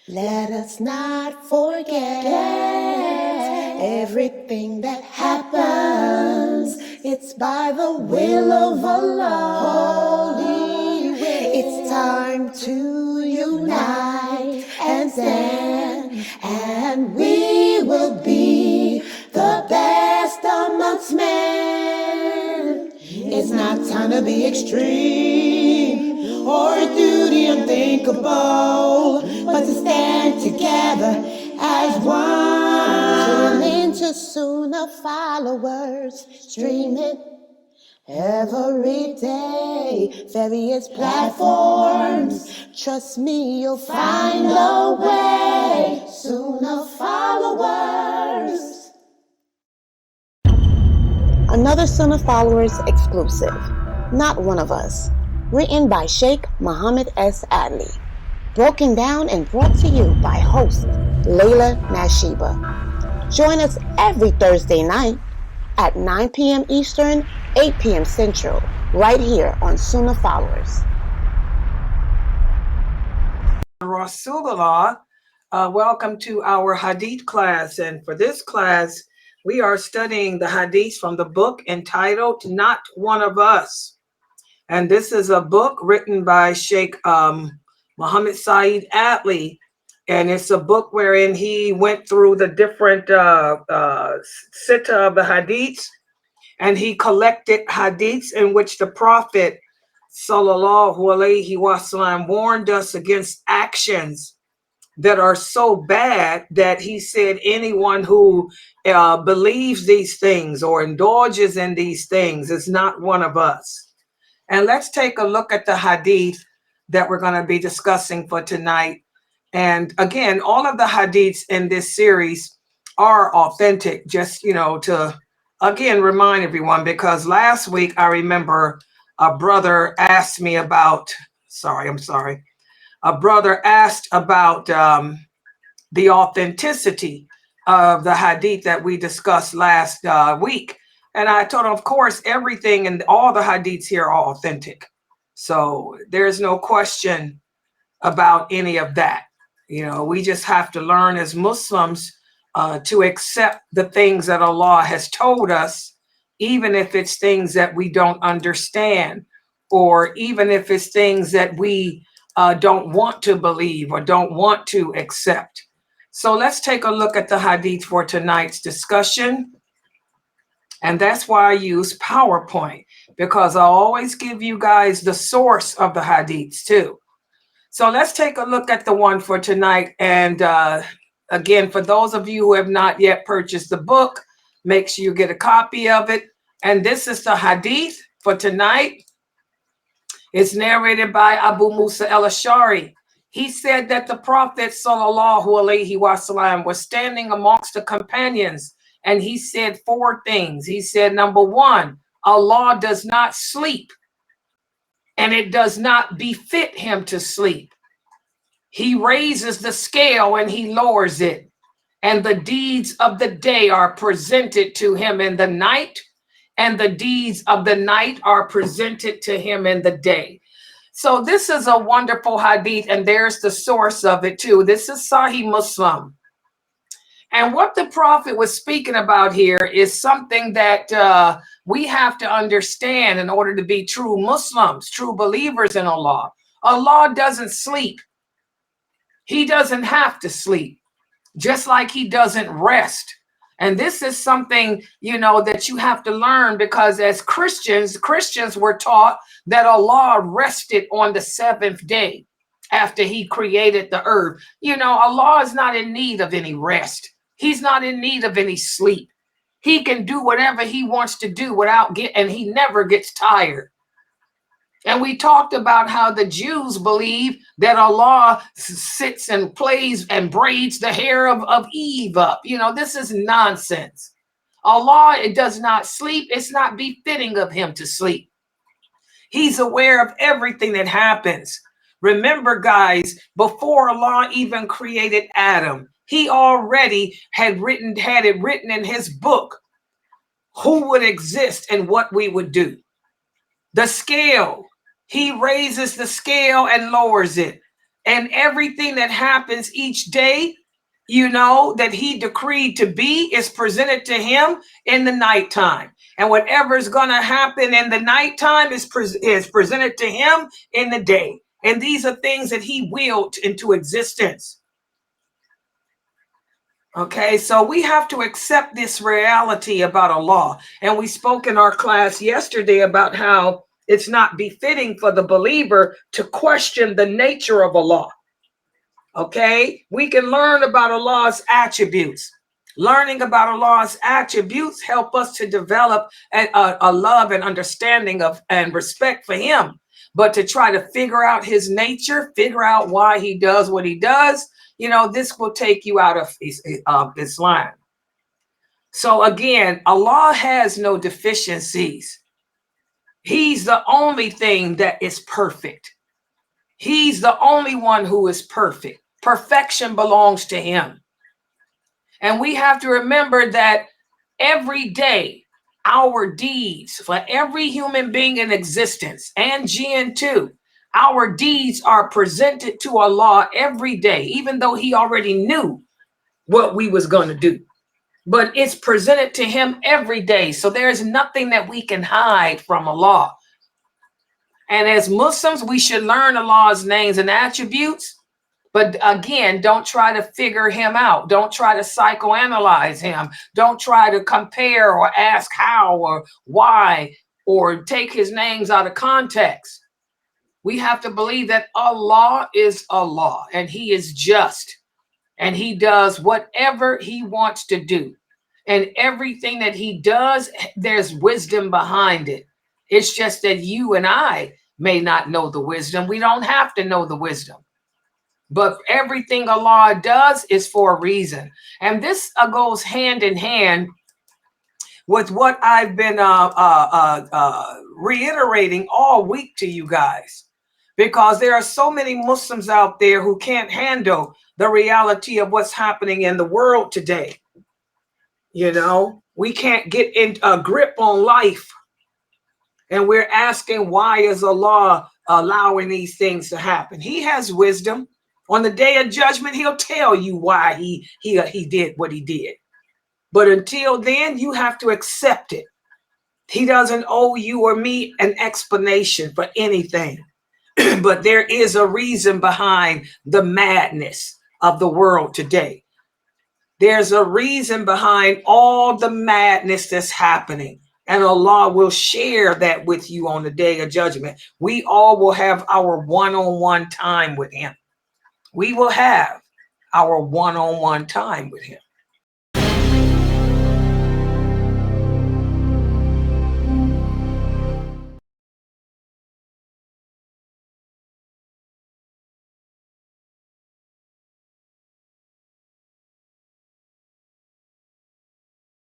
Let us not forget everything that happens. It's by the will of Allah. Holy will. It's time to unite and stand, and we will be the best amongst men. It's not time to be extreme or do the unthinkable, but to stand together as one. Tune into Sunnahfollowers, streaming every day, various platforms. Trust me, you'll find a way. Sunnahfollowers. Another Sunnahfollowers exclusive, Not One of Us, written by Sheikh Muhammad S. Adli, broken down and brought to you by host lailanasheeba. Join us every Thursday night at 9 p.m. Eastern, 8 p.m. Central, right here on Sunnahfollowers. Rasulullah, welcome to our Hadith class. And for this class, we are studying the Hadith from the book entitled Not One of Us. And this is a book written by Sheikh Muhammad Saeed Adli. And it's a book wherein he went through the different sitta of the Hadiths. And he collected Hadiths in which the Prophet Sallallahu Alaihi Wasallam warned us against actions that are so bad that he said anyone who believes these things or indulges in these things is not one of us. And let's take a look at the hadith that we're going to be discussing for tonight. And again, all of the hadiths in this series are authentic, just, to, again, remind everyone, because last week I remember a brother asked me about, a brother asked about the authenticity of the hadith that we discussed last week. And I told him, of course, everything and all the hadiths here are authentic. So there's no question about any of that. We just have to learn as Muslims to accept the things that Allah has told us, even if it's things that we don't understand, or even if it's things that we don't want to believe or don't want to accept. So let's take a look at the hadith for tonight's discussion. And that's why I use PowerPoint, because I always give you guys the source of the hadiths too. So let's take a look at the one for tonight. And again, for those of you who have not yet purchased the book, make sure you get a copy of it. And this is the hadith for tonight. It's narrated by Abu Musa al-Ash'ari. He said that the Prophet Sallallahu Alaihi Wasallam was standing amongst the companions, and he said 4 things. He said, number 1, Allah does not sleep, and it does not befit him to sleep. He raises the scale and he lowers it, and the deeds of the day are presented to him in the night, and the deeds of the night are presented to him in the day. So this is a wonderful hadith, and there's the source of it too. This is Sahih Muslim. And what the Prophet was speaking about here is something that we have to understand in order to be true Muslims, true believers in Allah. Allah doesn't sleep. He doesn't have to sleep, just like he doesn't rest. And this is something, that you have to learn, because as Christians were taught that Allah rested on the 7th day after he created the earth. Allah is not in need of any rest. He's not in need of any sleep. He can do whatever he wants to do and he never gets tired. And we talked about how the Jews believe that Allah sits and plays and braids the hair of Eve up. This is nonsense. Allah, it does not sleep. It's not befitting of him to sleep. He's aware of everything that happens. Remember, guys, before Allah even created Adam, he already had it written in his book who would exist and what we would do. The scale, he raises the scale and lowers it. And everything that happens each day, you know, that he decreed to be is presented to him in the nighttime. And whatever is going to happen in the nighttime is presented to him in the day. And these are things that he willed into existence. Okay, so we have to accept this reality about Allah. And we spoke in our class yesterday about how it's not befitting for the believer to question the nature of Allah. Okay, we can learn about Allah's attributes. Learning about Allah's attributes help us to develop a love and understanding of and respect for him. But to try to figure out his nature, figure out why he does what he does, you know, this will take you out of Islam. So again, Allah has no deficiencies. He's the only thing that is perfect. He's the only one who is perfect. Perfection belongs to him. And we have to remember that every day, our deeds, for every human being in existence, and jinn too, our deeds are presented to Allah every day, even though he already knew what we was going to do. But it's presented to him every day. So there's nothing that we can hide from Allah. And as Muslims, we should learn Allah's names and attributes. But again, don't try to figure him out. Don't try to psychoanalyze him. Don't try to compare or ask how or why or take his names out of context. We have to believe that Allah is Allah and he is just and he does whatever he wants to do. And everything that he does, there's wisdom behind it. It's just that you and I may not know the wisdom. We don't have to know the wisdom. But everything Allah does is for a reason. And this goes hand in hand with what I've been reiterating all week to you guys. Because there are so many Muslims out there who can't handle the reality of what's happening in the world today. You know, we can't get in a grip on life. And we're asking, why is Allah allowing these things to happen? He has wisdom. On the day of judgment, he'll tell you why he did what he did. But until then, you have to accept it. He doesn't owe you or me an explanation for anything. But there is a reason behind the madness of the world today. There's a reason behind all the madness that's happening. And Allah will share that with you on the day of judgment. We all will have our one-on-one time with him. We will have our one-on-one time with him.